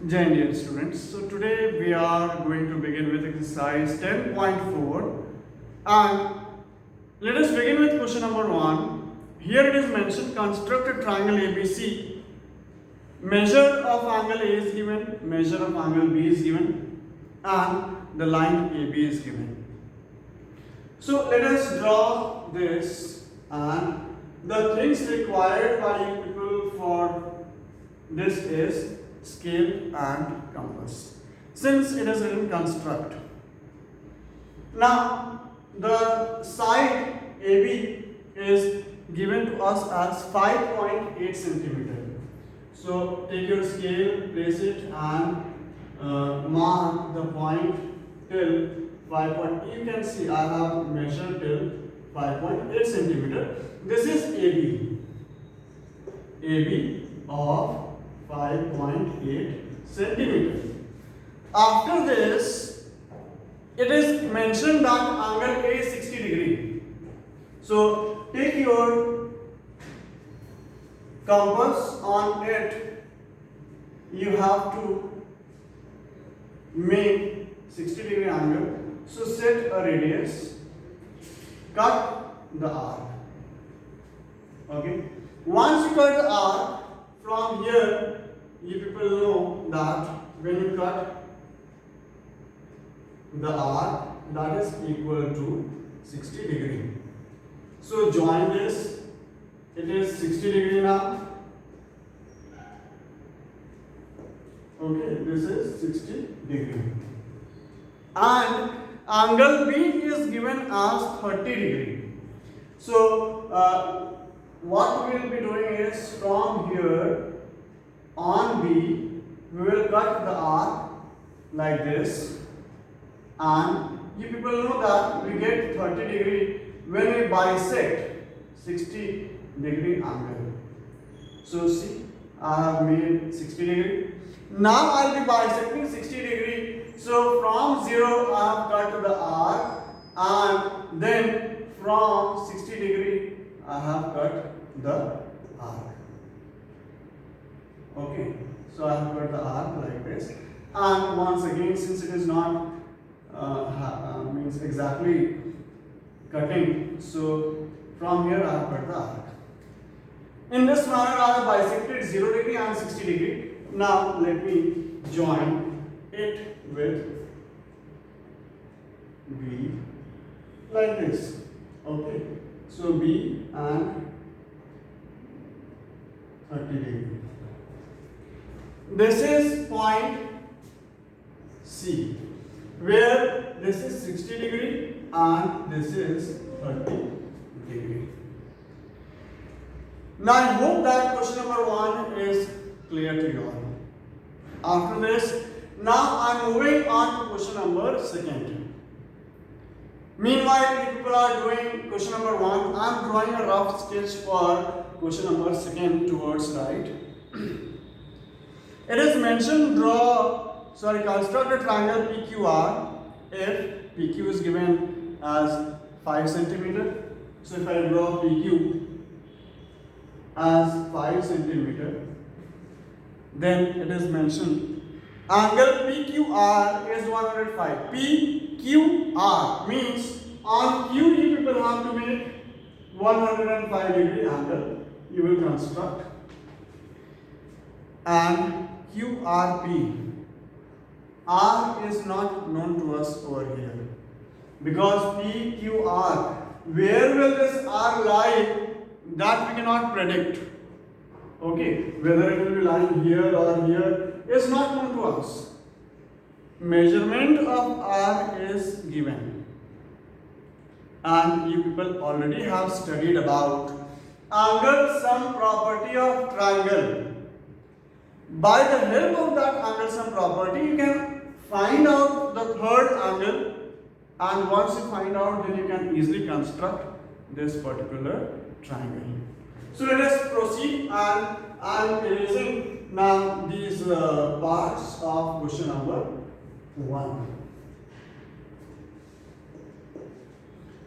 Jai Indian students. So today we are going to begin with exercise 10.4 and let us begin with question number 1. Here it is mentioned construct a triangle ABC. Measure of angle A is given, measure of angle B is given and the line AB is given. So let us draw this and the things required by you people for this is scale and compass. Since it is written construct. Now the side AB is given to us as 5.8 centimeter. So take your scale, place it and mark the point till 5. You can see I have measured till 5.8 centimeter. This is AB. AB of 5.8 centimeter. After this, it is mentioned that angle A is 60 degree. So take your compass on it. You have to make 60 degree angle. So set a radius. Cut the arc. Okay. Once you cut the arc, from here, you people know that when you cut the arc, that is equal to 60 degree. So join this. It is 60 degree now. Okay, this is 60 degree. And angle B is given as 30 degree. So what we will be doing is from here on B, we will cut the arc like this, and you people know that we get 30 degree when we bisect 60 degree angle. So see, I have made 60 degree. Now I will be bisecting 60 degree. So from 0 I have cut the arc, and then from 60 degree I have cut the arc. Okay, so I have cut the arc like this, and once again, since it is not means exactly cutting, so from here I have cut the arc. In this manner I have bisected 0 degree and 60 degree. Now let me join it with B like this. Okay, so B and 30 degree. This is point C, where this is 60 degree and this is 30 degree. Now I hope that question number 1 is clear to you all. After this, now I am moving on to question number 2. Meanwhile, people are doing question number 1. I am drawing a rough sketch for question number 2 towards right. It is mentioned construct a triangle PQR if PQ is given as 5 centimeter. So if I draw PQ as 5 centimeter, then it is mentioned angle PQR is 105. PQR means on Q you people have to make 105 degree angle. You will construct, and QRP. R is not known to us over here because PQR, where will this R lie, that we cannot predict. Okay, whether it will be lying here or here is not known to us. Measurement of R is given, and you people already have studied about angle sum property of triangle. By the help of that angle sum property, you can find out the third angle, and once you find out, then you can easily construct this particular triangle. So let us proceed, and I am erasing now these parts of question number 1.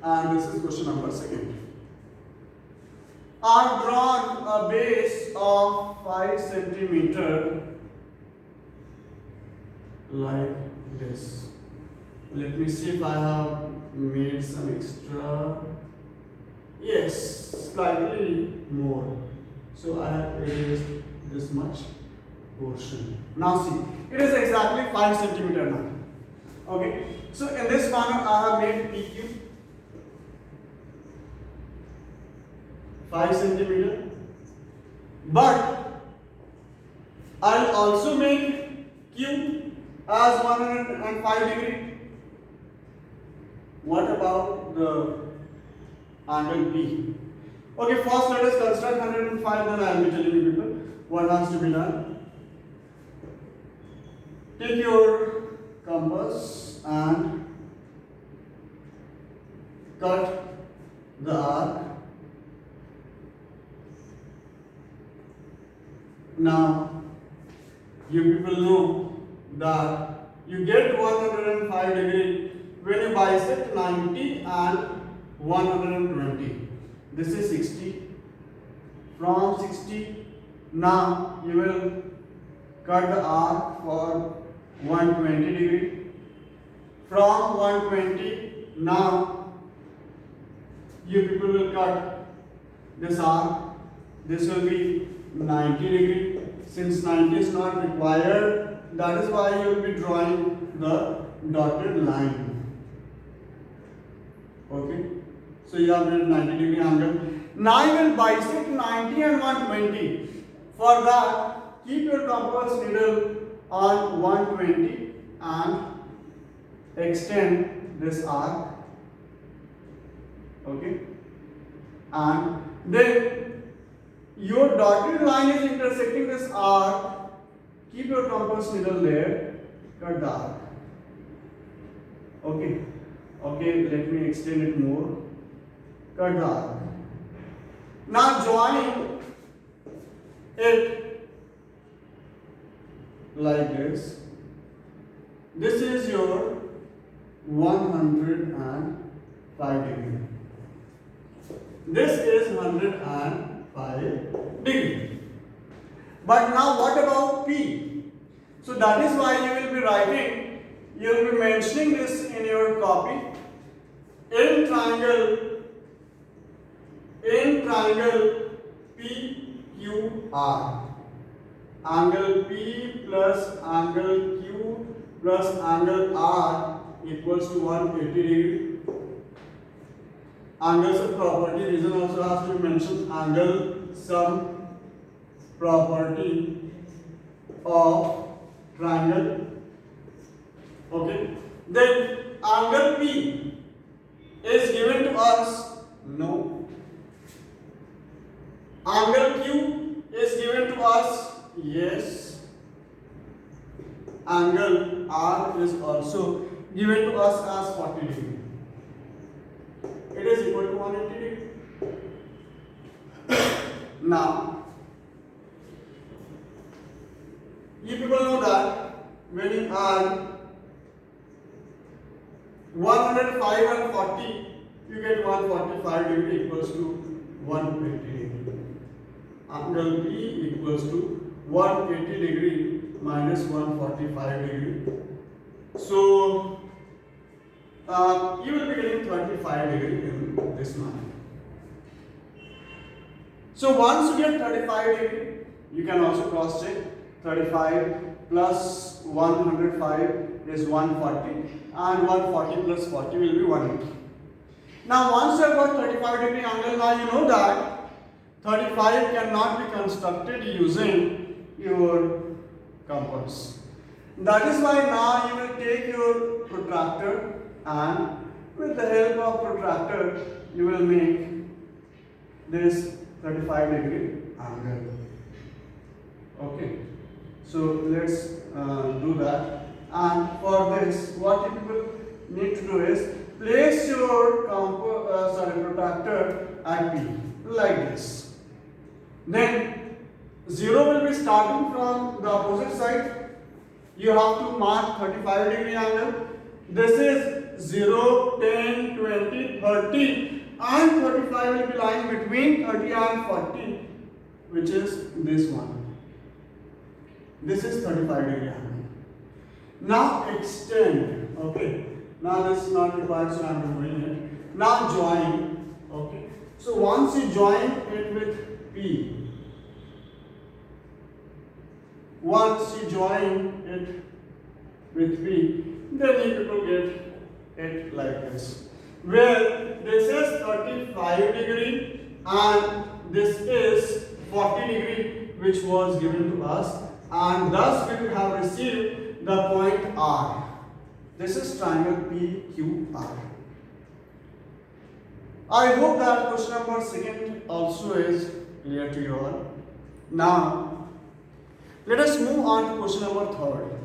And this is question number 2. I have drawn a base of 5 centimeter like this. Let me see if I have made some extra. Yes, slightly more. So I have erased this much portion. Now see, it is exactly 5 centimeter now. Okay. So in this manner I have made PQ 5 centimeter. But I'll also make Q as 105 degree. What about the angle P? Okay, first let us construct 105, then I will be telling you people what has to be done. Take your compass and cut the arc. Now, you people know that you get 105 degree when you bisect 90 and 120. This is 60. From 60, now you will cut the arc for 120 degree. From 120, now you people will cut this arc. This will be 90 degree. Since 90 is not required, that is why you will be drawing the dotted line. Okay, so you have made 90 degree angle. Now you will bisect 90 and 120. For that, keep your compass needle on 120 and extend this arc. Okay, and then your dotted line is intersecting this arc. Keep your compass needle there, cut the arc. Okay, let me extend it more. Cut the arc. Now join it like this. This is your 105 degree. This is 105 degree. But now what about P? So that is why you will be writing, you will be mentioning this in your copy. In triangle PQR, angle P plus angle Q plus angle R equals to 180 degree. Angles of property, reason also has to be mentioned. Angle sum property of triangle. Okay, then angle P is given to us. No. Angle Q is given to us. Yes. Angle R is also given to us as 40 degree. It is equal to 180 degree. Now, you people know that when you add 105 and 40, you get 145 degree equals to 180 degree. Angle P equals to 180 degree minus 145 degree. So, you will be getting 35 degree in this manner. So once you get 35 degree, you can also cross check. 35 plus 105 is 140 and 140 plus 40 will be 180. Now once you have got 35 degree angle, now you know that 35 cannot be constructed using your compass. That is why now you will take your protractor and with the help of protractor you will make this 35 degree angle. Okay, so let's do that. And for this, what you people need to do is place your protractor at P like this. Then 0 will be starting from the opposite side. You have to mark 35 degree angle. This is 0, 10, 20, 30 and 35 will be lying between 30 and 40, which is this one. This is 35 degree angle. Now extend. Okay. Now this is not required, so I'm removing it. Now join. Okay. So once you join it with P, once you join it with P, then you will get it like this. Where this is 35 degree and this is 40 degree, which was given to us, and thus we will have received the point R. This is triangle PQR. I hope that question number 2 also is clear to you all. Now, let us move on to question number 3.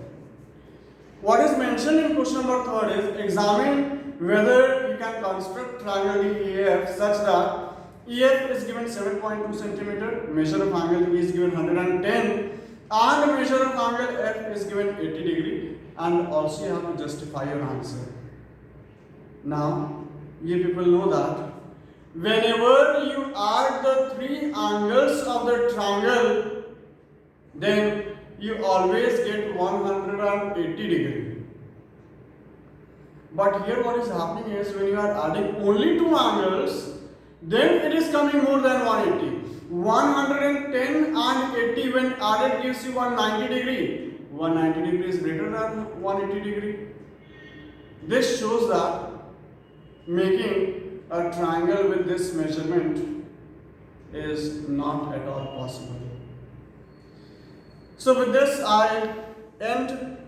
What is mentioned in question number 3 is examine whether you can construct triangle EAF such that EF is given 7.2 centimeter, measure of angle E is given 110, and measure of angle F is given 80 degree, and also you have to justify your answer. Now, you people know that whenever you add the 3 angles of the triangle, then you always get 180 degree. But here what is happening is when you are adding only 2 angles, then it is coming more than 180. 110 and 80 when added gives you 190 degree. 190 degree is greater than 180 degree. This shows that making a triangle with this measurement is not at all possible. So with this I end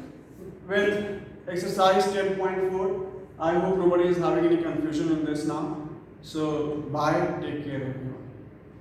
with exercise 10.4. I hope nobody is having any confusion in this now. So bye, take care everyone.